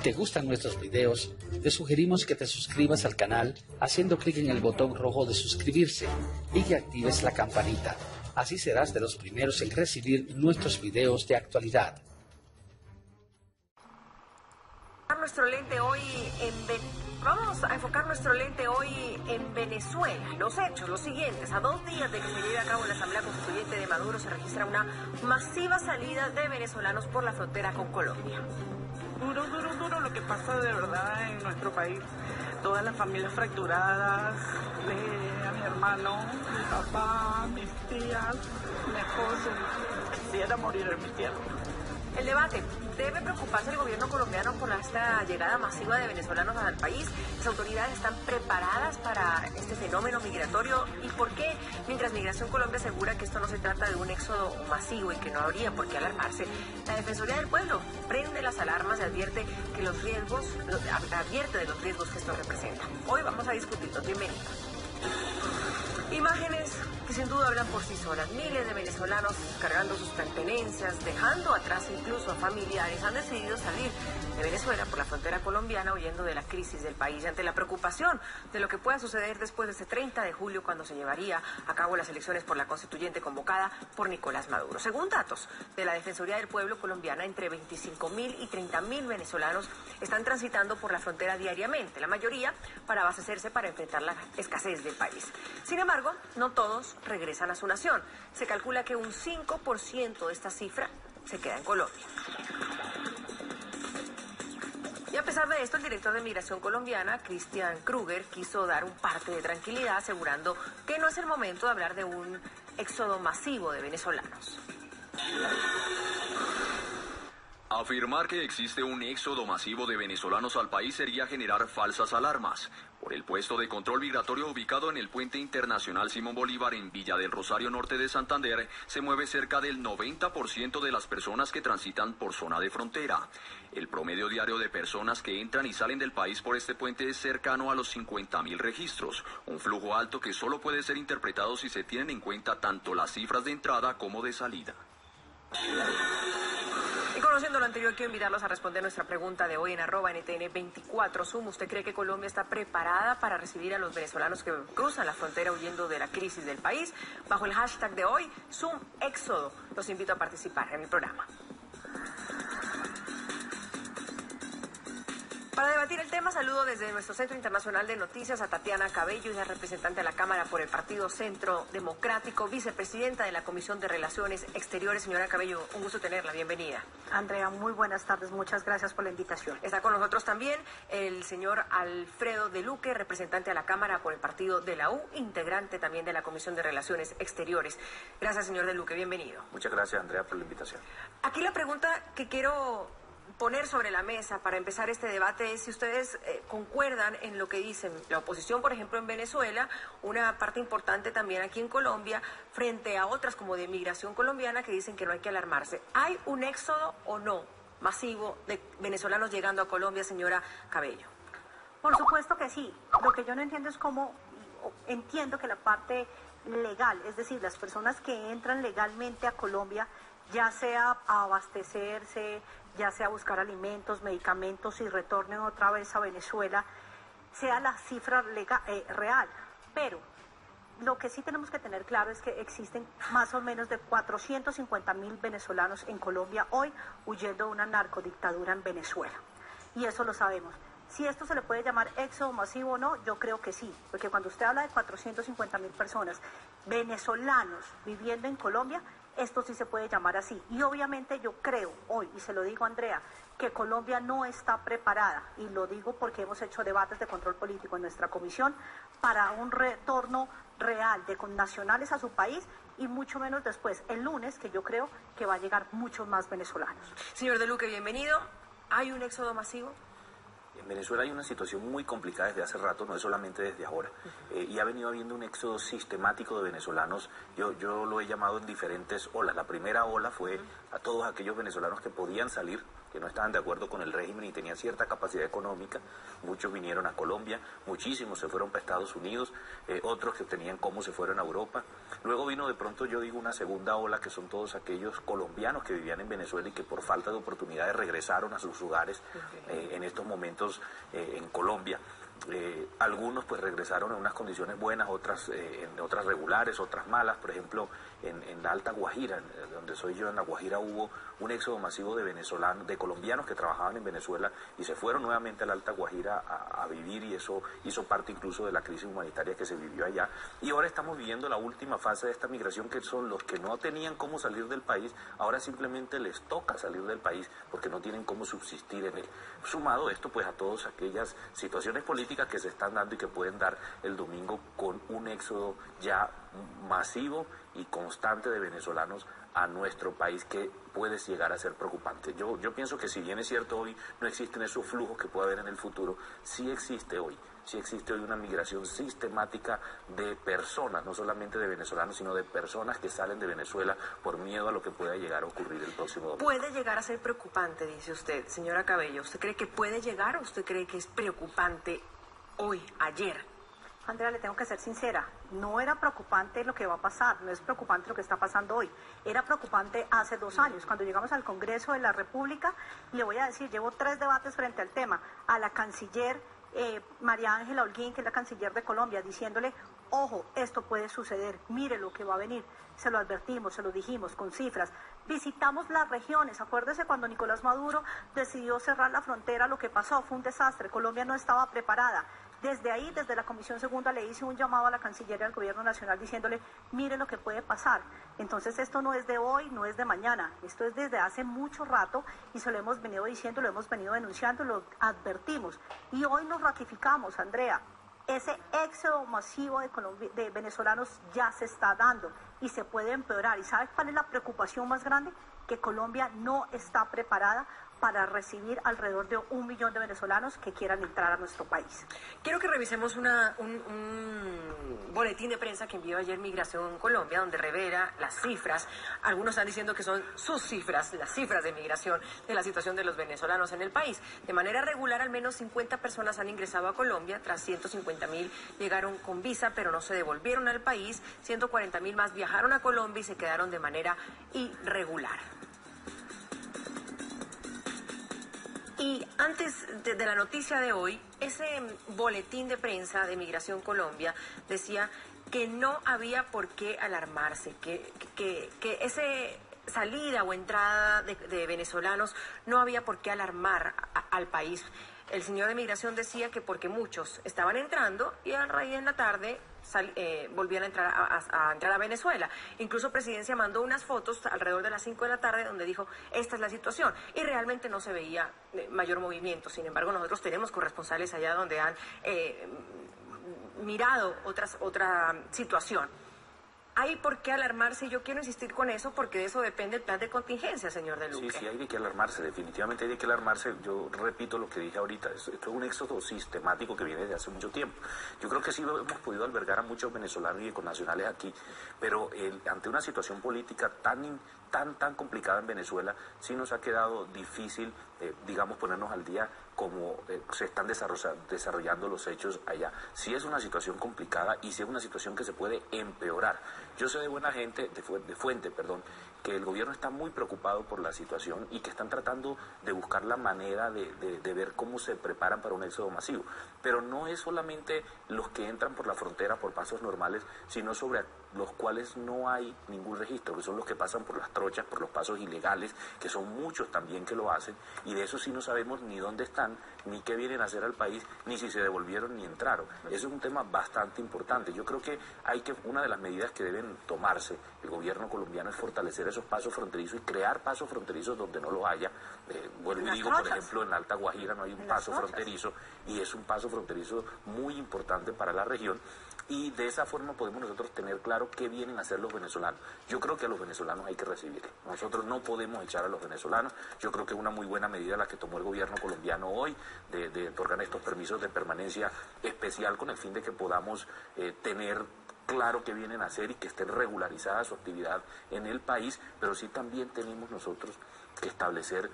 te gustan nuestros videos, te sugerimos que te suscribas al canal haciendo clic en el botón rojo de suscribirse y que actives la campanita. Así serás de los primeros en recibir nuestros videos de actualidad. Vamos a enfocar nuestro lente hoy en Venezuela. Los hechos, los siguientes. A 2 días de que se lleve a cabo la Asamblea Constituyente de Maduro, se registra una masiva salida de venezolanos por la frontera con Colombia. Duro lo que pasa de verdad en nuestro país. Todas las familias fracturadas, a mi hermano, mi papá, mis tías, mi esposo. Quisiera morir en mi tierra. El debate: ¿debe preocuparse el gobierno colombiano por esta llegada masiva de venezolanos al país? ¿Las autoridades están preparadas para este fenómeno migratorio? ¿Y por qué? Mientras Migración Colombia asegura que esto no se trata de un éxodo masivo y que no habría por qué alarmarse, la Defensoría del Pueblo prende las alarmas y advierte de los riesgos que esto representa. Hoy vamos a discutirlo. Bienvenidos. Imágenes que sin duda hablan por sí solas. Miles de venezolanos cargando sus pertenencias, dejando atrás incluso a familiares, han decidido salir de Venezuela por la frontera colombiana huyendo de la crisis del país ante la preocupación de lo que pueda suceder después de ese 30 de julio cuando se llevaría a cabo las elecciones por la constituyente convocada por Nicolás Maduro. Según datos de la Defensoría del Pueblo colombiana, entre 25.000 y 30.000 venezolanos están transitando por la frontera diariamente, la mayoría para abastecerse para enfrentar la escasez del país. Sin embargo, no todos regresan a su nación. Se calcula que un 5% de esta cifra se queda en Colombia. Y a pesar de esto, el director de Migración Colombiana, Christian Kruger, quiso dar un parte de tranquilidad, asegurando que no es el momento de hablar de un éxodo masivo de venezolanos. Afirmar que existe un éxodo masivo de venezolanos al país sería generar falsas alarmas. Por el puesto de control migratorio ubicado en el puente internacional Simón Bolívar en Villa del Rosario Norte de Santander, se mueve cerca del 90% de las personas que transitan por zona de frontera. El promedio diario de personas que entran y salen del país por este puente es cercano a los 50.000 registros, un flujo alto que solo puede ser interpretado si se tienen en cuenta tanto las cifras de entrada como de salida. Y conociendo lo anterior, quiero invitarlos a responder nuestra pregunta de hoy en @NTN24Zoom. ¿Usted cree que Colombia está preparada para recibir a los venezolanos que cruzan la frontera huyendo de la crisis del país? Bajo el hashtag de hoy, #ZoomÉxodo. Los invito a participar en el programa. Para debatir el tema, saludo desde nuestro Centro Internacional de Noticias a Tatiana Cabello, ella es representante de la Cámara por el Partido Centro Democrático, vicepresidenta de la Comisión de Relaciones Exteriores. Señora Cabello, un gusto tenerla, bienvenida. Andrea, muy buenas tardes, muchas gracias por la invitación. Está con nosotros también el señor Alfredo de Luque, representante de la Cámara por el Partido de la U, integrante también de la Comisión de Relaciones Exteriores. Gracias, señor de Luque, bienvenido. Muchas gracias, Andrea, por la invitación. Aquí la pregunta que quiero poner sobre la mesa para empezar este debate es si ustedes concuerdan en lo que dicen la oposición, por ejemplo, en Venezuela, una parte importante también aquí en Colombia, frente a otras como de Migración Colombiana que dicen que no hay que alarmarse. ¿Hay un éxodo o no masivo de venezolanos llegando a Colombia, señora Cabello? Por supuesto que sí. Lo que yo no entiendo es cómo, entiendo que la parte legal, es decir, las personas que entran legalmente a Colombia, ya sea a abastecerse, ya sea a buscar alimentos, medicamentos y retornen otra vez a Venezuela, sea la cifra real. Pero lo que sí tenemos que tener claro es que existen más o menos de 450.000 venezolanos en Colombia hoy huyendo de una narcodictadura en Venezuela. Y eso lo sabemos. Si esto se le puede llamar éxodo masivo o no, yo creo que sí, porque cuando usted habla de 450.000 personas venezolanos viviendo en Colombia, esto sí se puede llamar así. Y obviamente yo creo hoy, y se lo digo a Andrea, que Colombia no está preparada, y lo digo porque hemos hecho debates de control político en nuestra comisión, para un retorno real de connacionales a su país, y mucho menos después, el lunes, que yo creo que va a llegar muchos más venezolanos. Señor de Luque, bienvenido. ¿Hay un éxodo masivo? En Venezuela hay una situación muy complicada desde hace rato, no es solamente desde ahora, y ha venido habiendo un éxodo sistemático de venezolanos. Yo lo he llamado en diferentes olas. La primera ola fue a todos aquellos venezolanos que podían salir que no estaban de acuerdo con el régimen y tenían cierta capacidad económica. Muchos vinieron a Colombia, muchísimos se fueron para Estados Unidos, otros que tenían cómo se fueron a Europa. Luego vino de pronto, yo digo, una segunda ola, que son todos aquellos colombianos que vivían en Venezuela y que por falta de oportunidades regresaron a sus hogares en estos momentos en Colombia. Algunos pues regresaron en unas condiciones buenas, otras en otras regulares, otras malas. Por ejemplo, en la Alta Guajira, donde soy yo, en la Guajira, hubo un éxodo masivo de venezolanos, de colombianos que trabajaban en Venezuela y se fueron nuevamente a la Alta Guajira a vivir, y eso hizo parte incluso de la crisis humanitaria que se vivió allá. Y ahora estamos viviendo la última fase de esta migración, que son los que no tenían cómo salir del país, ahora simplemente les toca salir del país porque no tienen cómo subsistir en él. Sumado esto pues a todas aquellas situaciones políticas que se están dando y que pueden dar el domingo, con un éxodo ya masivo y constante de venezolanos a nuestro país, que puede llegar a ser preocupante. Yo pienso que, si bien es cierto hoy no existen esos flujos que puede haber en el futuro, sí existe hoy una migración sistemática de personas, no solamente de venezolanos, sino de personas que salen de Venezuela por miedo a lo que pueda llegar a ocurrir el próximo domingo. ¿Puede llegar a ser preocupante, dice usted, señora Cabello? ¿Usted cree que puede llegar, o usted cree que es preocupante hoy, ayer? Andrea, le tengo que ser sincera, no era preocupante lo que va a pasar, no es preocupante lo que está pasando hoy. Era preocupante hace 2 años, cuando llegamos al Congreso de la República. Le voy a decir, llevo 3 debates frente al tema, a la canciller María Ángela Holguín, que es la canciller de Colombia, diciéndole: ojo, esto puede suceder, mire lo que va a venir. Se lo advertimos, se lo dijimos con cifras. Visitamos las regiones. Acuérdese cuando Nicolás Maduro decidió cerrar la frontera, lo que pasó fue un desastre. Colombia no estaba preparada. Desde ahí, desde la Comisión Segunda, le hice un llamado a la Cancillería del Gobierno Nacional diciéndole: mire lo que puede pasar. Entonces, esto no es de hoy, no es de mañana, esto es desde hace mucho rato, y se lo hemos venido diciendo, lo hemos venido denunciando, lo advertimos. Y hoy nos ratificamos, Andrea. Ese éxodo masivo de venezolanos ya se está dando y se puede empeorar. ¿Y sabes cuál es la preocupación más grande? Que Colombia no está preparada para recibir alrededor de 1 millón de venezolanos que quieran entrar a nuestro país. Quiero que revisemos un boletín de prensa que envió ayer Migración Colombia, donde revela las cifras. Algunos están diciendo que son sus cifras, las cifras de migración, de la situación de los venezolanos en el país. De manera regular, al menos 50 personas han ingresado a Colombia, tras 150.000 llegaron con visa, pero no se devolvieron al país. 140.000 más viajaron a Colombia y se quedaron de manera irregular. Y antes de la noticia de hoy, ese boletín de prensa de Migración Colombia decía que no había por qué alarmarse, que ese salida o entrada de venezolanos no había por qué alarmar al país. El señor de Migración decía que porque muchos estaban entrando y a raíz en la tarde volvían a entrar a Venezuela. Incluso Presidencia mandó unas fotos alrededor de las 5 de la tarde donde dijo: esta es la situación, y realmente no se veía mayor movimiento. Sin embargo, nosotros tenemos corresponsales allá donde han mirado otra situación. ¿Hay por qué alarmarse? Yo quiero insistir con eso, porque de eso depende el plan de contingencia, señor De Luque. Sí, hay que alarmarse, definitivamente hay que alarmarse. Yo repito lo que dije ahorita, esto es un éxodo sistemático que viene desde hace mucho tiempo. Yo creo que sí hemos podido albergar a muchos venezolanos y connacionales aquí, pero ante una situación política tan complicada en Venezuela, sí nos ha quedado difícil, digamos, ponernos al día como se están desarrollando los hechos allá. Sí es una situación complicada y sí es una situación que se puede empeorar. Yo sé de buena gente, de fuente, que el gobierno está muy preocupado por la situación y que están tratando de buscar la manera de ver cómo se preparan para un éxodo masivo. Pero no es solamente los que entran por la frontera por pasos normales, sino sobre los cuales no hay ningún registro, que son los que pasan por las trochas, por los pasos ilegales, que son muchos también que lo hacen, y de eso sí no sabemos ni dónde están, ni qué vienen a hacer al país, ni si se devolvieron ni entraron. Eso es un tema bastante importante. Yo creo que una de las medidas que deben tomarse el gobierno colombiano es fortalecer esos pasos fronterizos y crear pasos fronterizos donde no lo haya. Vuelvo y digo, por ejemplo, en la Alta Guajira no hay un paso fronterizo, y es un paso fronterizo muy importante para la región, y de esa forma podemos nosotros tener claro qué vienen a hacer los venezolanos. Yo creo que a los venezolanos hay que recibirlos. Nosotros no podemos echar a los venezolanos. Yo creo que es una muy buena medida la que tomó el gobierno colombiano hoy, de otorgar estos permisos de permanencia especial, con el fin de que podamos tener claro qué vienen a hacer y que esté regularizada su actividad en el país, pero sí también tenemos nosotros que establecer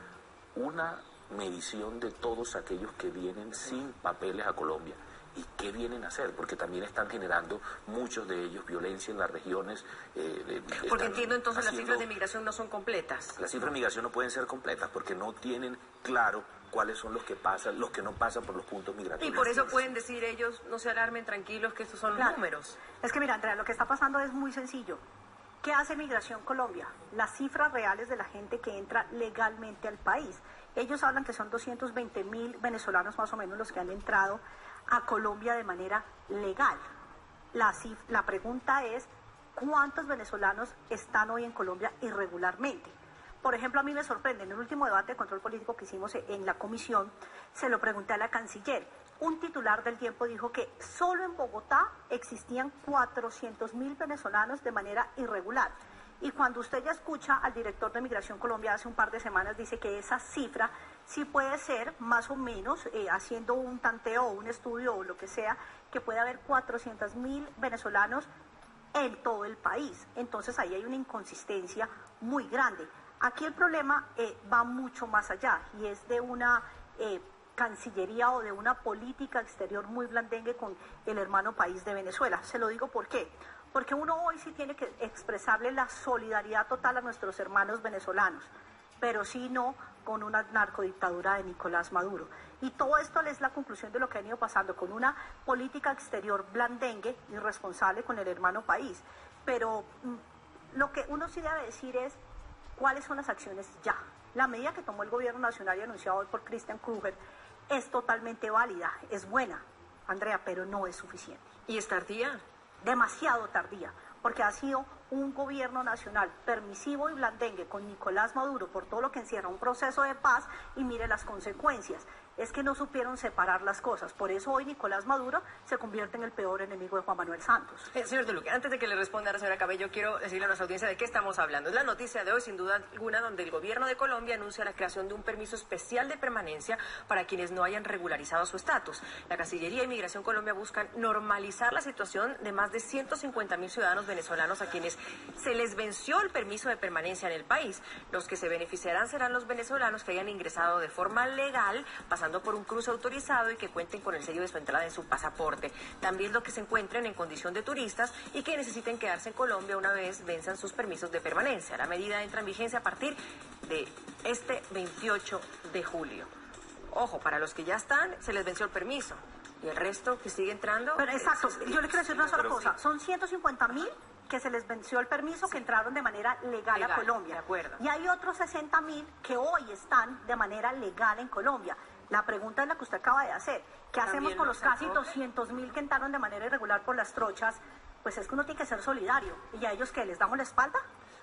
una medición de todos aquellos que vienen sin papeles a Colombia. ¿Y qué vienen a hacer? Porque también están generando muchos de ellos violencia en las regiones. Porque entiendo entonces las cifras de migración no son completas. Las cifras de migración no pueden ser completas porque no tienen claro cuáles son los que pasan, los que no pasan por los puntos migratorios. Y por eso pueden decir ellos, no se alarmen, tranquilos, que estos son los números. Es que mira, Andrea, lo que está pasando es muy sencillo. ¿Qué hace Migración Colombia? Las cifras reales de la gente que entra legalmente al país. Ellos hablan que son 220.000 venezolanos más o menos los que han entrado a Colombia de manera legal. La pregunta es, ¿cuántos venezolanos están hoy en Colombia irregularmente? Por ejemplo, a mí me sorprende, en el último debate de control político que hicimos en la comisión, se lo pregunté a la canciller. Un titular del Tiempo dijo que solo en Bogotá existían 400.000 venezolanos de manera irregular. Y cuando usted ya escucha al director de Migración Colombia hace un par de semanas, dice que esa cifra sí puede ser más o menos, haciendo un tanteo o un estudio o lo que sea, que puede haber 400.000 venezolanos en todo el país. Entonces ahí hay una inconsistencia muy grande. Aquí el problema va mucho más allá y es de una Cancillería o de una política exterior muy blandengue con el hermano país de Venezuela. Se lo digo ¿por qué? Porque uno hoy sí tiene que expresarle la solidaridad total a nuestros hermanos venezolanos, pero sí no con una narcodictadura de Nicolás Maduro. Y todo esto es la conclusión de lo que ha ido pasando, con una política exterior blandengue, irresponsable con el hermano país. Pero lo que uno sí debe decir es cuáles son las acciones ya. La medida que tomó el gobierno nacional y anunciado hoy por Christian Kruger es totalmente válida, es buena, Andrea, pero no es suficiente. ¿Y es tardía? Demasiado tardía, porque ha sido un gobierno nacional permisivo y blandengue con Nicolás Maduro por todo lo que encierra un proceso de paz y mire las consecuencias. Es que no supieron separar las cosas. Por eso hoy Nicolás Maduro se convierte en el peor enemigo de Juan Manuel Santos. Señor De Luque, antes de que le responda a la señora Cabello, quiero decirle a nuestra audiencia de qué estamos hablando. Es la noticia de hoy, sin duda alguna, donde el gobierno de Colombia anuncia la creación de un permiso especial de permanencia para quienes no hayan regularizado su estatus. La Cancillería y Migración Colombia buscan normalizar la situación de más de 150.000 ciudadanos venezolanos a quienes se les venció el permiso de permanencia en el país. Los que se beneficiarán serán los venezolanos que hayan ingresado de forma legal, pasando por un cruce autorizado y que cuenten con el sello de su entrada en su pasaporte. También los que se encuentren en condición de turistas y que necesiten quedarse en Colombia una vez venzan sus permisos de permanencia. La medida entra en vigencia a partir de este 28 de julio. Ojo, para los que ya están, se les venció el permiso. Y el resto que sigue entrando... Pero exacto, yo le quiero decir una sola cosa. Son 150.000 que se les venció el permiso, que entraron de manera legal a Colombia. De acuerdo. Y hay otros 60.000 que hoy están de manera legal en Colombia. La pregunta es la que usted acaba de hacer. ¿Qué hacemos con los casi 200.000 que entraron de manera irregular por las trochas? Pues es que uno tiene que ser solidario. ¿Y a ellos qué? ¿Les damos la espalda?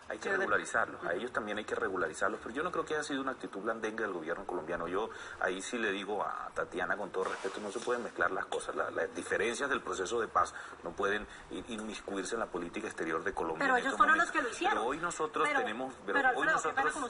Hay que regularizarlos, a ellos también hay que regularizarlos, pero yo no creo que haya sido una actitud blandengue del gobierno colombiano. Yo ahí sí le digo a Tatiana con todo respeto, no se pueden mezclar las cosas, las diferencias del proceso de paz no pueden inmiscuirse en la política exterior de Colombia. Pero ellos fueron los que lo hicieron. Pero hoy nosotros tenemos,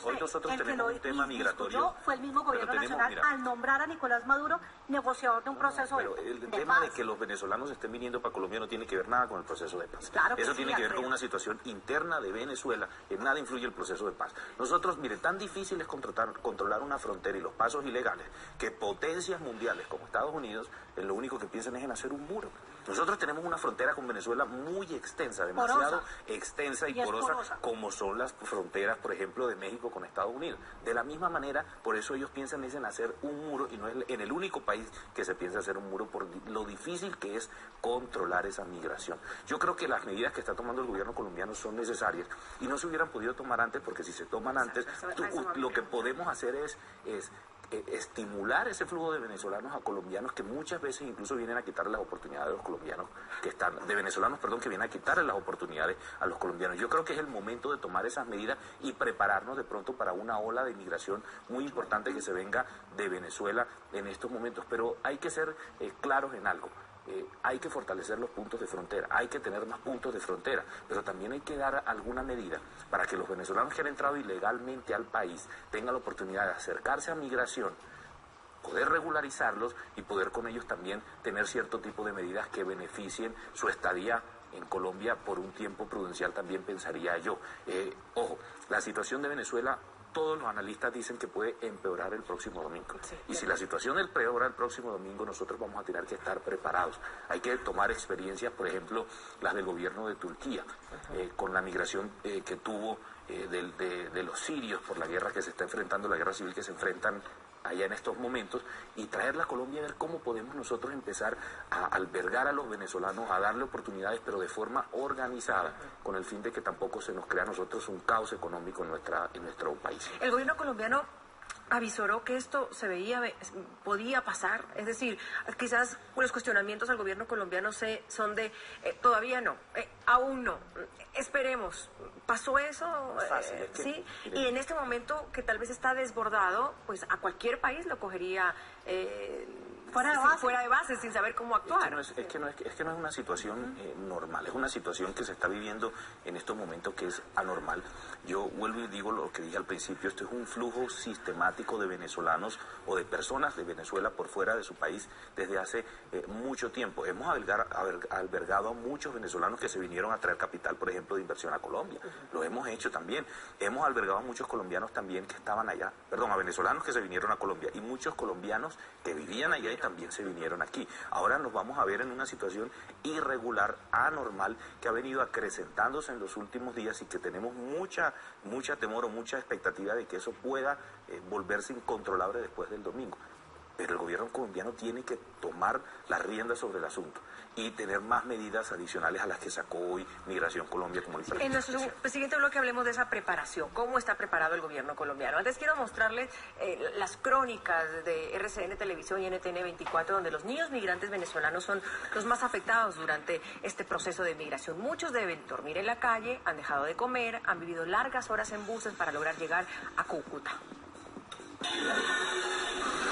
hoy nosotros tenemos un tema migratorio. Fue el mismo gobierno nacional al nombrar a Nicolás Maduro negociador de un proceso de paz. Pero el tema de que los venezolanos estén viniendo para Colombia no tiene que ver nada con el proceso de paz. Claro que eso sí, tiene que ver con una situación interna de Venezuela. En nada influye el proceso de paz. Nosotros, mire, tan difícil es controlar una frontera y los pasos ilegales que potencias mundiales como Estados Unidos, lo único que piensan es en hacer un muro. Nosotros tenemos una frontera con Venezuela muy extensa, demasiado extensa y porosa, como son las fronteras, por ejemplo, de México con Estados Unidos. De la misma manera, por eso ellos piensan en hacer un muro, y no es en el único país que se piensa hacer un muro, por lo difícil que es controlar esa migración. Yo creo que las medidas que está tomando el gobierno colombiano son necesarias y no se hubieran podido tomar antes, porque si se toman antes, lo que podemos hacer es estimular ese flujo de venezolanos a colombianos que muchas veces incluso vienen a quitarle las oportunidades a los colombianos de venezolanos, que vienen a quitarle las oportunidades a los colombianos. Yo creo que es el momento de tomar esas medidas y prepararnos de pronto para una ola de inmigración muy importante que se venga de Venezuela en estos momentos, pero hay que ser claros en algo. Hay que fortalecer los puntos de frontera, hay que tener más puntos de frontera, pero también hay que dar alguna medida para que los venezolanos que han entrado ilegalmente al país tengan la oportunidad de acercarse a migración, poder regularizarlos y poder con ellos también tener cierto tipo de medidas que beneficien su estadía en Colombia por un tiempo prudencial, también pensaría yo. Ojo, la situación de Venezuela todos los analistas dicen que puede empeorar el próximo domingo. Sí, y si la situación empeora el próximo domingo, nosotros vamos a tener que estar preparados. Hay que tomar experiencias, por ejemplo, las del gobierno de Turquía, con la migración que tuvo de los sirios por la guerra que se está enfrentando, la guerra civil que se enfrentan allá en estos momentos, y traerla a Colombia a ver cómo podemos nosotros empezar a albergar a los venezolanos, a darle oportunidades, pero de forma organizada, con el fin de que tampoco se nos crea a nosotros un caos económico en nuestro país. El gobierno colombiano avisoró que esto podía pasar, es decir, quizás los cuestionamientos al gobierno colombiano son de todavía no, aún no, esperemos. ¿Pasó eso? Fácil, es que, sí, mire, y en este momento que tal vez está desbordado, pues a cualquier país lo cogería fuera de base, sin saber cómo actuar. Es que no es una situación normal, es una situación que se está viviendo en estos momentos que es anormal. Yo vuelvo y digo lo que dije al principio, esto es un flujo sistemático de venezolanos o de personas de Venezuela por fuera de su país desde hace mucho tiempo. Hemos albergado a muchos venezolanos que se vinieron a traer capital, por ejemplo, de inversión a Colombia. Lo hemos hecho también. Hemos albergado a muchos colombianos también que estaban allá, a venezolanos que se vinieron a Colombia y muchos colombianos que vivían allá y también se vinieron aquí. Ahora nos vamos a ver en una situación irregular, anormal, que ha venido acrecentándose en los últimos días y que tenemos mucha temor o mucha expectativa de que eso pueda volverse incontrolable después del domingo. Pero el gobierno colombiano tiene que tomar las riendas sobre el asunto y tener más medidas adicionales a las que sacó hoy Migración Colombia, como el En nuestro siguiente bloque hablemos de esa preparación, cómo está preparado el gobierno colombiano. Antes quiero mostrarles las crónicas de RCN Televisión y NTN 24, donde los niños migrantes venezolanos son los más afectados durante este proceso de migración. Muchos deben dormir en la calle, han dejado de comer, han vivido largas horas en buses para lograr llegar a Cúcuta.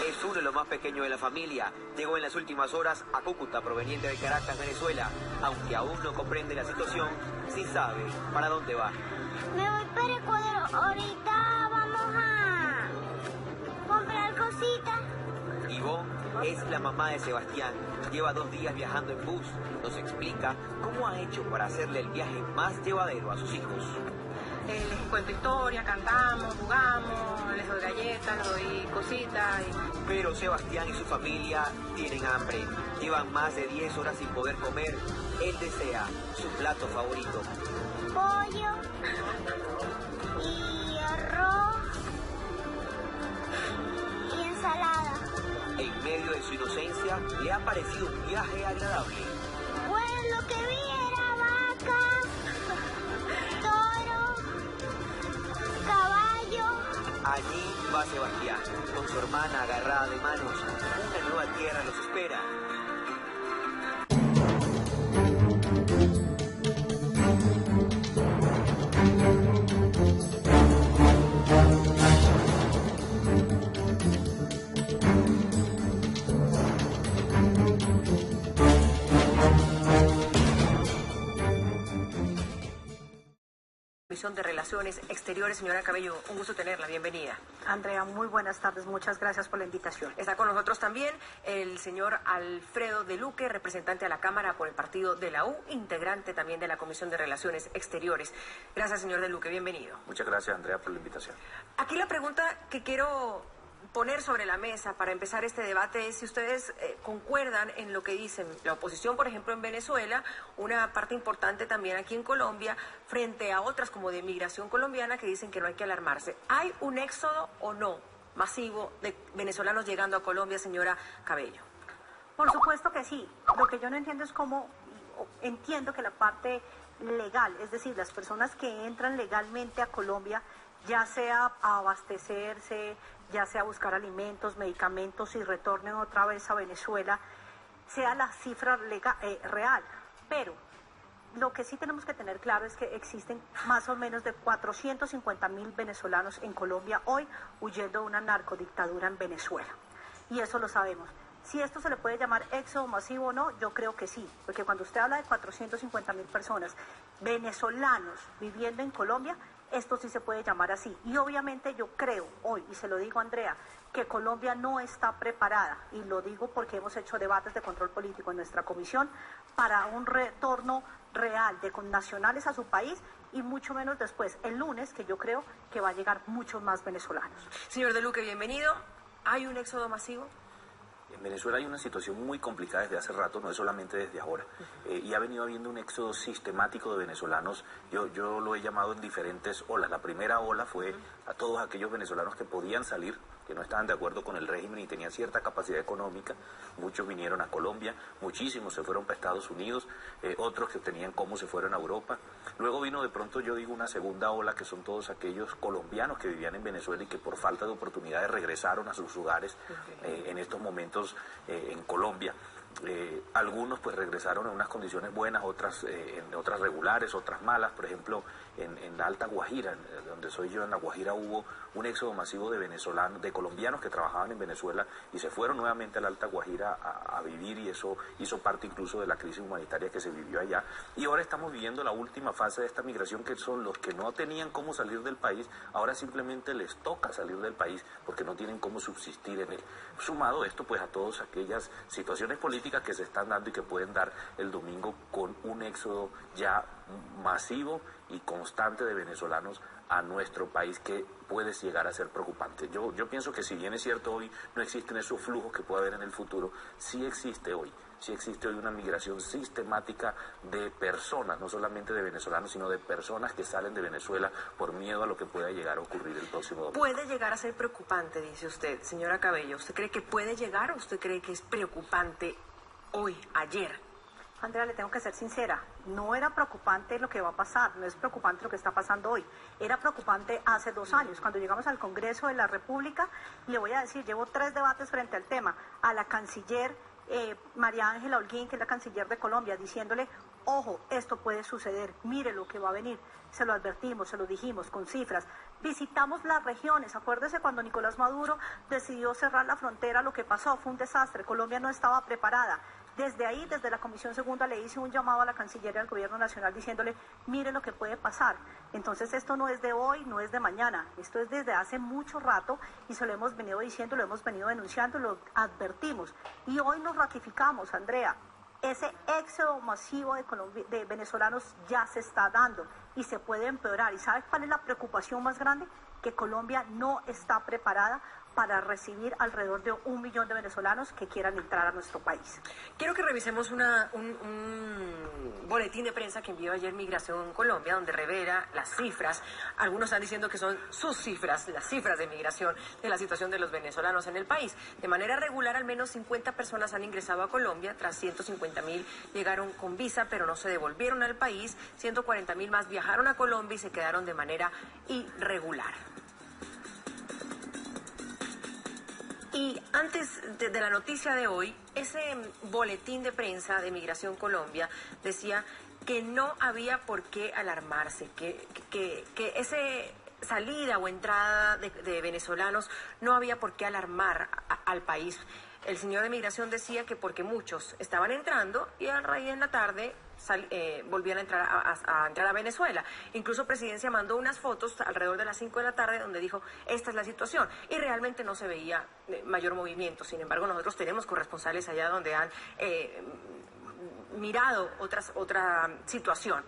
Es uno de los más pequeños de la familia. Llegó en las últimas horas a Cúcuta, proveniente de Caracas, Venezuela. Aunque aún no comprende la situación, sí sabe para dónde va. Me voy para Ecuador. Ahorita vamos a comprar cositas. Ivonne es la mamá de Sebastián. Lleva 2 días viajando en bus. Nos explica cómo ha hecho para hacerle el viaje más llevadero a sus hijos. Les cuento historia, cantamos, jugamos, les doy galletas, les doy cositas. Pero Sebastián y su familia tienen hambre. Llevan más de 10 horas sin poder comer. Él desea su plato favorito. Pollo y arroz y ensalada. En medio de su inocencia, le ha parecido un viaje agradable. Bueno, lo que vi era vaca, toro, caballo. Allí va Sebastián, con su hermana agarrada de manos. Una nueva tierra los espera. De Relaciones Exteriores, señora Cabello, un gusto tenerla, bienvenida. Andrea, muy buenas tardes, muchas gracias por la invitación. Está con nosotros también el señor Alfredo de Luque, representante a la Cámara por el partido de la U, integrante también de la Comisión de Relaciones Exteriores. Gracias, señor de Luque, bienvenido. Muchas gracias, Andrea, por la invitación. Aquí la pregunta que quiero poner sobre la mesa para empezar este debate es si ustedes concuerdan en lo que dicen la oposición, por ejemplo, en Venezuela, una parte importante también aquí en Colombia, frente a otras como de Migración Colombiana que dicen que no hay que alarmarse. ¿Hay un éxodo o no masivo de venezolanos llegando a Colombia, señora Cabello? Por supuesto que sí. Lo que yo no entiendo es cómo, entiendo que la parte legal, es decir, las personas que entran legalmente a Colombia, ya sea a abastecerse, ya sea a buscar alimentos, medicamentos y retornen otra vez a Venezuela, sea la cifra real. Pero lo que sí tenemos que tener claro es que existen más o menos de 450.000 venezolanos en Colombia hoy huyendo de una narcodictadura en Venezuela. Y eso lo sabemos. Si esto se le puede llamar éxodo masivo o no, yo creo que sí, porque cuando usted habla de 450.000 personas venezolanos viviendo en Colombia, esto sí se puede llamar así. Y obviamente yo creo hoy, y se lo digo a Andrea, que Colombia no está preparada, y lo digo porque hemos hecho debates de control político en nuestra comisión, para un retorno real de connacionales a su país y mucho menos después, el lunes, que yo creo que va a llegar muchos más venezolanos. Señor De Luque, bienvenido. ¿Hay un éxodo masivo? En Venezuela hay una situación muy complicada desde hace rato, no es solamente desde ahora, y ha venido habiendo un éxodo sistemático de venezolanos. Yo lo he llamado en diferentes olas. La primera ola fue a todos aquellos venezolanos que podían salir, que no estaban de acuerdo con el régimen y tenían cierta capacidad económica. Muchos vinieron a Colombia, muchísimos se fueron para Estados Unidos, otros que tenían cómo se fueron a Europa. Luego vino de pronto, yo digo, una segunda ola, que son todos aquellos colombianos que vivían en Venezuela y que por falta de oportunidades regresaron a sus hogares en estos momentos en Colombia. Algunos pues regresaron en unas condiciones buenas, otras en otras regulares, otras malas. Por ejemplo, en la Alta Guajira, donde soy yo, en la Guajira, hubo un éxodo masivo de venezolanos, de colombianos que trabajaban en Venezuela y se fueron nuevamente a la Alta Guajira a vivir, y eso hizo parte incluso de la crisis humanitaria que se vivió allá. Y ahora estamos viviendo la última fase de esta migración, que son los que no tenían cómo salir del país, ahora simplemente les toca salir del país porque no tienen cómo subsistir en él. Sumado esto pues a todas aquellas situaciones políticas que se están dando y que pueden dar el domingo, con un éxodo ya masivo y constante de venezolanos a nuestro país, que puede llegar a ser preocupante. Yo pienso que, si bien es cierto hoy no existen esos flujos que puede haber en el futuro, sí existe hoy una migración sistemática de personas, no solamente de venezolanos, sino de personas que salen de Venezuela por miedo a lo que pueda llegar a ocurrir el próximo domingo. Puede llegar a ser preocupante, dice usted, señora Cabello. ¿Usted cree que puede llegar o usted cree que es preocupante hoy, ayer? Andrea, le tengo que ser sincera, no era preocupante lo que va a pasar, no es preocupante lo que está pasando hoy, era preocupante hace 2 años, cuando llegamos al Congreso de la República. Le voy a decir, llevo 3 debates frente al tema, a la canciller María Ángela Holguín, que es la canciller de Colombia, diciéndole, ojo, esto puede suceder, mire lo que va a venir. Se lo advertimos, se lo dijimos con cifras. Visitamos las regiones, acuérdese cuando Nicolás Maduro decidió cerrar la frontera, lo que pasó fue un desastre, Colombia no estaba preparada. Desde ahí, desde la Comisión Segunda, le hice un llamado a la Cancillería del Gobierno Nacional diciéndole, mire lo que puede pasar. Entonces esto no es de hoy, no es de mañana, esto es desde hace mucho rato, y se lo hemos venido diciendo, lo hemos venido denunciando, lo advertimos. Y hoy nos ratificamos, Andrea. Ese éxodo masivo de venezolanos ya se está dando y se puede empeorar. ¿Y sabes cuál es la preocupación más grande? Que Colombia no está preparada para recibir alrededor de 1 millón de venezolanos que quieran entrar a nuestro país. Quiero que revisemos un boletín de prensa que envió ayer Migración Colombia, donde revela las cifras. Algunos están diciendo que son sus cifras, las cifras de migración, de la situación de los venezolanos en el país. De manera regular, al menos 50 personas han ingresado a Colombia, tras 150.000 llegaron con visa, pero no se devolvieron al país. 140.000 más viajaron a Colombia y se quedaron de manera irregular. Y antes de la noticia de hoy, ese boletín de prensa de Migración Colombia decía que no había por qué alarmarse, que ese salida o entrada de venezolanos no había por qué alarmar al país. El señor de Migración decía que porque muchos estaban entrando y a raíz en la tarde volvían a entrar a Venezuela. Incluso Presidencia mandó unas fotos alrededor de las 5 de la tarde donde dijo, esta es la situación, y realmente no se veía mayor movimiento. Sin embargo, nosotros tenemos corresponsales allá donde han mirado otra situación.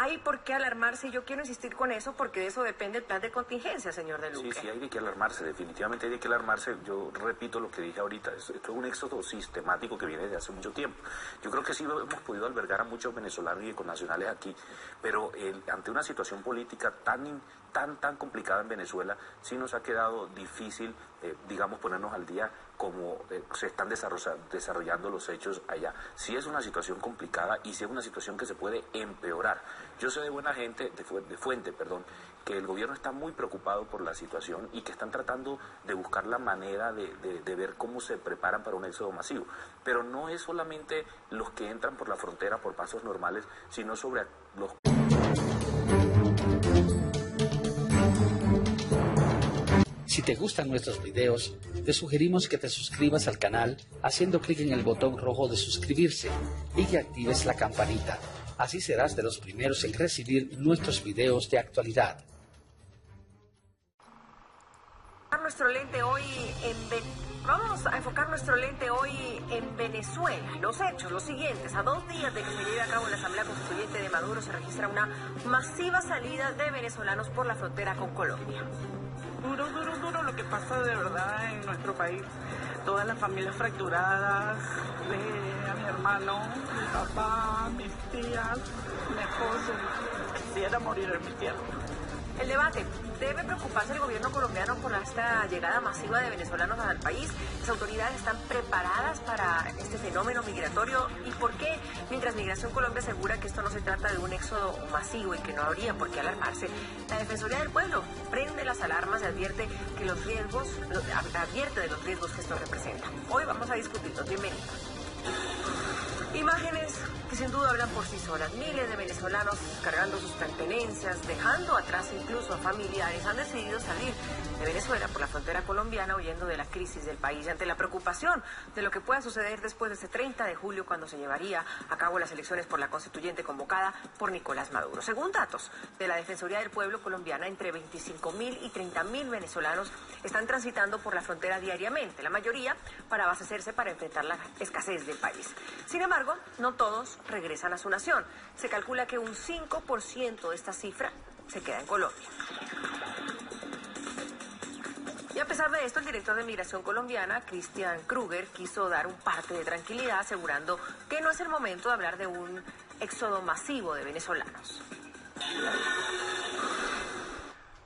Hay por qué alarmarse, y yo quiero insistir con eso porque de eso depende el plan de contingencia, señor De Luque. Sí, hay de qué alarmarse, definitivamente hay de qué alarmarse. Yo repito lo que dije ahorita, esto es un éxodo sistemático que viene desde hace mucho tiempo. Yo creo que sí hemos podido albergar a muchos venezolanos y connacionales aquí, pero ante una situación política tan complicada en Venezuela, sí nos ha quedado difícil, digamos, ponernos al día como se están desarrollando los hechos allá. Sí es una situación complicada y sí es una situación que se puede empeorar. Yo sé de buena gente, de fuente, que el gobierno está muy preocupado por la situación y que están tratando de buscar la manera de ver cómo se preparan para un éxodo masivo. Pero no es solamente los que entran por la frontera por pasos normales, sino sobre los... Si te gustan nuestros videos, te sugerimos que te suscribas al canal haciendo clic en el botón rojo de suscribirse y que actives la campanita. Así serás de los primeros en recibir nuestros videos de actualidad. nuestro lente hoy en Venezuela. Los hechos, los siguientes. A 2 días de que se lleve a cabo la Asamblea Constituyente de Maduro, se registra una masiva salida de venezolanos por la frontera con Colombia. Duro lo que pasa de verdad en nuestro país. Todas las familias fracturadas, a mi hermano, mi papá, mis tías, mi esposo. Quisiera morir en mi tierra. El debate: ¿debe preocuparse el gobierno colombiano por esta llegada masiva de venezolanos al país? ¿Las autoridades están preparadas para este fenómeno migratorio? ¿Y por qué? Mientras Migración Colombia asegura que esto no se trata de un éxodo masivo y que no habría por qué alarmarse, la Defensoría del Pueblo prende las alarmas y advierte de los riesgos que esto representa. Hoy vamos a discutirlo. Bienvenidos. Imágenes que sin duda hablan por sí solas. Miles de venezolanos cargando sus pertenencias, dejando atrás incluso a familiares, han decidido salir de Venezuela por la frontera colombiana huyendo de la crisis del país, ante la preocupación de lo que pueda suceder después de ese 30 de julio cuando se llevaría a cabo las elecciones por la constituyente convocada por Nicolás Maduro. Según datos de la Defensoría del Pueblo colombiana, entre 25.000 y 30.000 venezolanos están transitando por la frontera diariamente, la mayoría para abastecerse para enfrentar la escasez del país. Sin embargo, no todos regresan a su nación. Se calcula que un 5% de esta cifra se queda en Colombia. Y a pesar de esto, el director de Migración Colombiana, Christian Kruger, quiso dar un parte de tranquilidad, asegurando que no es el momento de hablar de un éxodo masivo de venezolanos.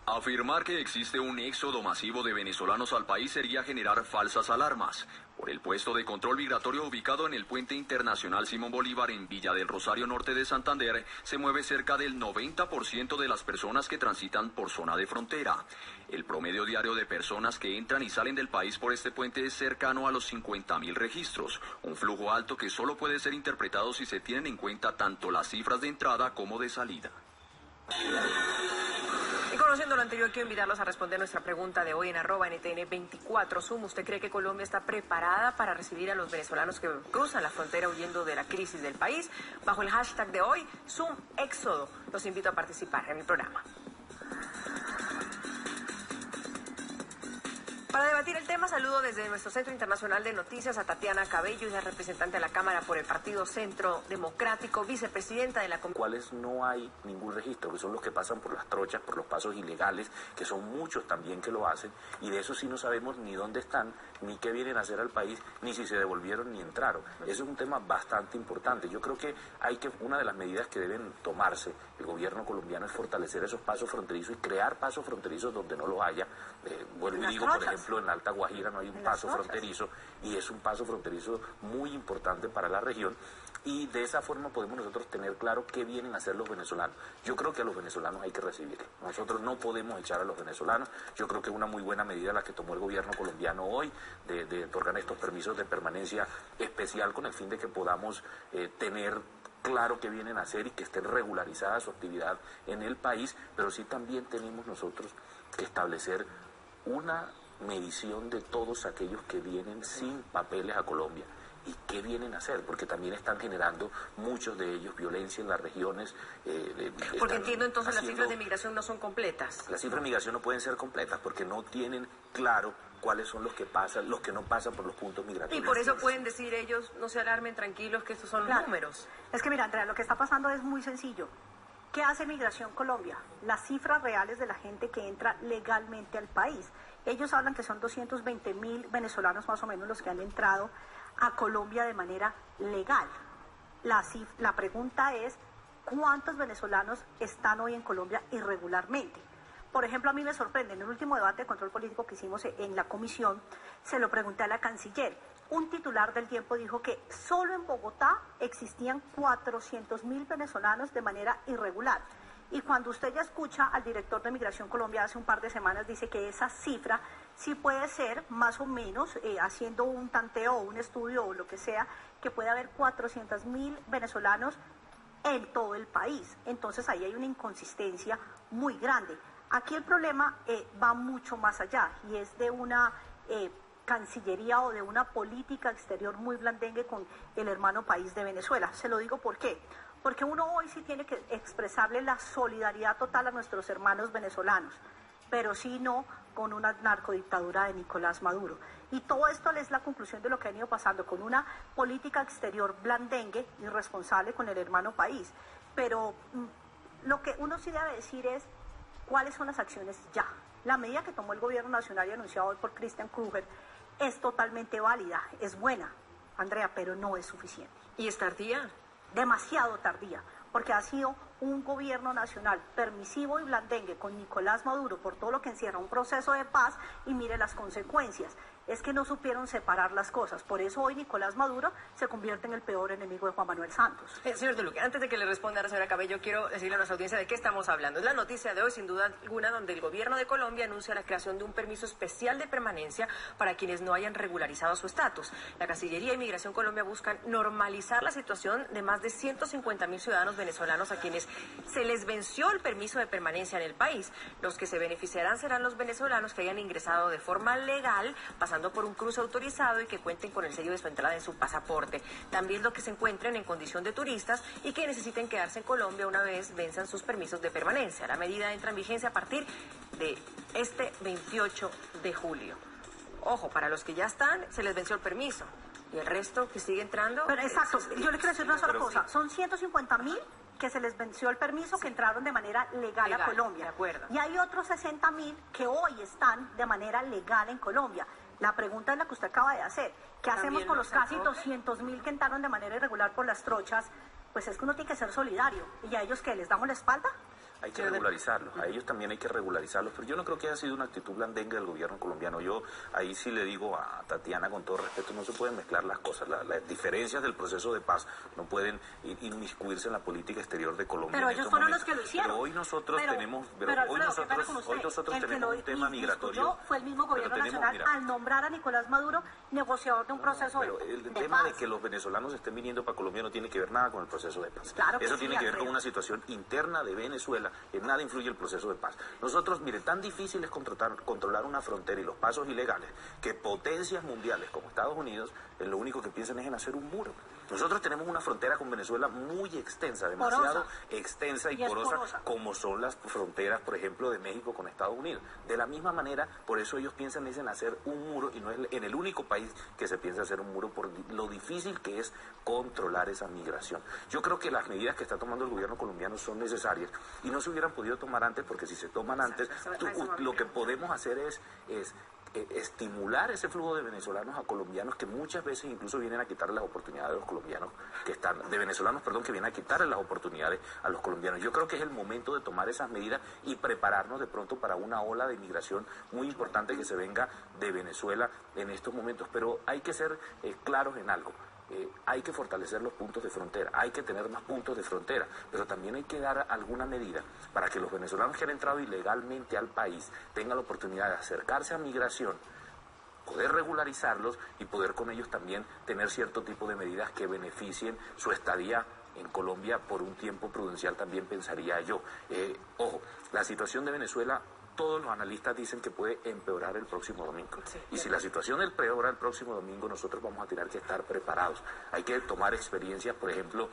Afirmar que existe un éxodo masivo de venezolanos al país sería generar falsas alarmas. Por el puesto de control migratorio ubicado en el puente internacional Simón Bolívar en Villa del Rosario Norte de Santander, se mueve cerca del 90% de las personas que transitan por zona de frontera. El promedio diario de personas que entran y salen del país por este puente es cercano a los 50.000 registros, un flujo alto que solo puede ser interpretado si se tienen en cuenta tanto las cifras de entrada como de salida. Y conociendo lo anterior, quiero invitarlos a responder nuestra pregunta de hoy en @NTN24Zoom. ¿Usted cree que Colombia está preparada para recibir a los venezolanos que cruzan la frontera huyendo de la crisis del país? Bajo el hashtag de hoy, ZoomÉxodo. Los invito a participar en el programa. Para debatir el tema, saludo desde nuestro Centro Internacional de Noticias a Tatiana Cabello, ella es representante de la Cámara por el Partido Centro Democrático, vicepresidenta de la Comisión. ¿Cuáles no hay ningún registro? Que son los que pasan por las trochas, por los pasos ilegales, que son muchos también que lo hacen, y de eso sí no sabemos ni dónde están, ni qué vienen a hacer al país, ni si se devolvieron ni entraron. Eso es un tema bastante importante. Yo creo que una de las medidas que deben tomarse el gobierno colombiano es fortalecer esos pasos fronterizos y crear pasos fronterizos donde no los haya. Vuelvo y digo, por ejemplo, en Alta Guajira no hay un paso fronterizo y es un paso fronterizo muy importante para la región, y de esa forma podemos nosotros tener claro qué vienen a hacer los venezolanos. Yo creo que a los venezolanos hay que recibirlos. Nosotros no podemos echar a los venezolanos. Yo creo que es una muy buena medida la que tomó el gobierno colombiano hoy de otorgar estos permisos de permanencia especial con el fin de que podamos tener claro qué vienen a hacer y que estén regularizada su actividad en el país, pero sí también tenemos nosotros que establecer una medición de todos aquellos que vienen sin papeles a Colombia y qué vienen a hacer, porque también están generando muchos de ellos violencia en las regiones. Porque entiendo entonces las cifras de migración no son completas. Las cifras de migración no pueden ser completas porque no tienen claro cuáles son los que pasan, los que no pasan por los puntos migratorios. Y por eso pueden decir ellos, no se alarmen, tranquilos, que estos son los números. Es que mira, Andrea, lo que está pasando es muy sencillo. ¿Qué hace Migración Colombia? Las cifras reales de la gente que entra legalmente al país. Ellos hablan que son 220.000 venezolanos más o menos los que han entrado a Colombia de manera legal. La pregunta es, ¿cuántos venezolanos están hoy en Colombia irregularmente? Por ejemplo, a mí me sorprende, en el último debate de control político que hicimos en la comisión, se lo pregunté a la canciller. Un titular del Tiempo dijo que solo en Bogotá existían 400.000 venezolanos de manera irregular. Y cuando usted ya escucha al director de Migración Colombia hace un par de semanas, dice que esa cifra sí puede ser más o menos, haciendo un tanteo o un estudio o lo que sea, que puede haber 400.000 venezolanos en todo el país. Entonces ahí hay una inconsistencia muy grande. Aquí el problema va mucho más allá y es de una Cancillería o de una política exterior muy blandengue con el hermano país de Venezuela. Se lo digo ¿por qué? Porque uno hoy sí tiene que expresarle la solidaridad total a nuestros hermanos venezolanos. pero sí no con una narcodictadura de Nicolás Maduro. Y todo esto es la conclusión de lo que ha ido pasando, con una política exterior blandengue, irresponsable con el hermano país. Pero lo que uno sí debe decir es cuáles son las acciones ya. La medida que tomó el gobierno nacional y anunciado hoy por Christian Kruger es totalmente válida, es buena, Andrea, pero no es suficiente. ¿Y es tardía? Demasiado tardía, porque ha sido un gobierno nacional permisivo y blandengue con Nicolás Maduro por todo lo que encierra un proceso de paz, y mire las consecuencias. Es que no supieron separar las cosas. Por eso hoy Nicolás Maduro se convierte en el peor enemigo de Juan Manuel Santos. Señor De Luque, antes de que le responda a la señora Cabello, quiero decirle a nuestra audiencia de qué estamos hablando. Es la noticia de hoy, sin duda alguna, donde el gobierno de Colombia anuncia la creación de un permiso especial de permanencia para quienes no hayan regularizado su estatus. La Cancillería y Migración Colombia buscan normalizar la situación de más de 150.000 ciudadanos venezolanos a quienes se les venció el permiso de permanencia en el país. Los que se beneficiarán serán los venezolanos que hayan ingresado de forma legal, pasando por un cruce autorizado y que cuenten con el sello de su entrada en su pasaporte. También los que se encuentren en condición de turistas y que necesiten quedarse en Colombia una vez venzan sus permisos de permanencia. La medida entra en vigencia a partir de este 28 de julio. Ojo, para los que ya están, se les venció el permiso. Y el resto que sigue entrando... Pero exacto, yo le quiero decir una sola cosa. Son 150.000 que se les venció el permiso, que entraron de manera legal a Colombia. De acuerdo. Y hay otros 60.000 que hoy están de manera legal en Colombia. La pregunta es la que usted acaba de hacer. ¿Qué hacemos con los casi 200.000 que entraron de manera irregular por las trochas? Pues es que uno tiene que ser solidario. ¿Y a ellos qué? ¿Les damos la espalda? Hay que regularizarlos, a ellos también hay que regularizarlos, pero yo no creo que haya sido una actitud blandengue del gobierno colombiano. Yo ahí sí le digo a Tatiana con todo respeto, no se pueden mezclar las cosas, las diferencias del proceso de paz no pueden inmiscuirse en la política exterior de Colombia. Pero ellos fueron los que lo hicieron. Pero hoy nosotros tenemos, un tema migratorio. Fue el mismo gobierno nacional al nombrar a Nicolás Maduro negociador de un proceso de paz. Pero el tema de que los venezolanos estén viniendo para Colombia no tiene que ver nada con el proceso de paz. Claro que eso sí, tiene que ver con una situación interna de Venezuela. En nada influye el proceso de paz. Nosotros, mire, tan difícil es controlar una frontera y los pasos ilegales que potencias mundiales como Estados Unidos, lo único que piensan es en hacer un muro. Nosotros tenemos una frontera con Venezuela muy extensa, demasiado extensa y porosa, como son las fronteras, por ejemplo, de México con Estados Unidos. De la misma manera, por eso ellos piensan en hacer un muro, y no es en el único país que se piensa hacer un muro, por lo difícil que es controlar esa migración. Yo creo que las medidas que está tomando el gobierno colombiano son necesarias y no se hubieran podido tomar antes, porque si se toman antes, lo que podemos hacer es estimular ese flujo de venezolanos a colombianos que muchas veces incluso vienen a quitarle las oportunidades a los colombianos de venezolanos, que vienen a quitarle las oportunidades a los colombianos. Yo creo que es el momento de tomar esas medidas y prepararnos de pronto para una ola de inmigración muy importante que se venga de Venezuela en estos momentos. Pero hay que ser claros en algo. Hay que fortalecer los puntos de frontera, hay que tener más puntos de frontera, pero también hay que dar alguna medida para que los venezolanos que han entrado ilegalmente al país tengan la oportunidad de acercarse a migración, poder regularizarlos y poder con ellos también tener cierto tipo de medidas que beneficien su estadía en Colombia por un tiempo prudencial, también pensaría yo. Ojo, la situación de Venezuela, todos los analistas dicen que puede empeorar el próximo domingo. Sí, y si la situación empeora el próximo domingo, nosotros vamos a tener que estar preparados. Hay que tomar experiencias, por ejemplo,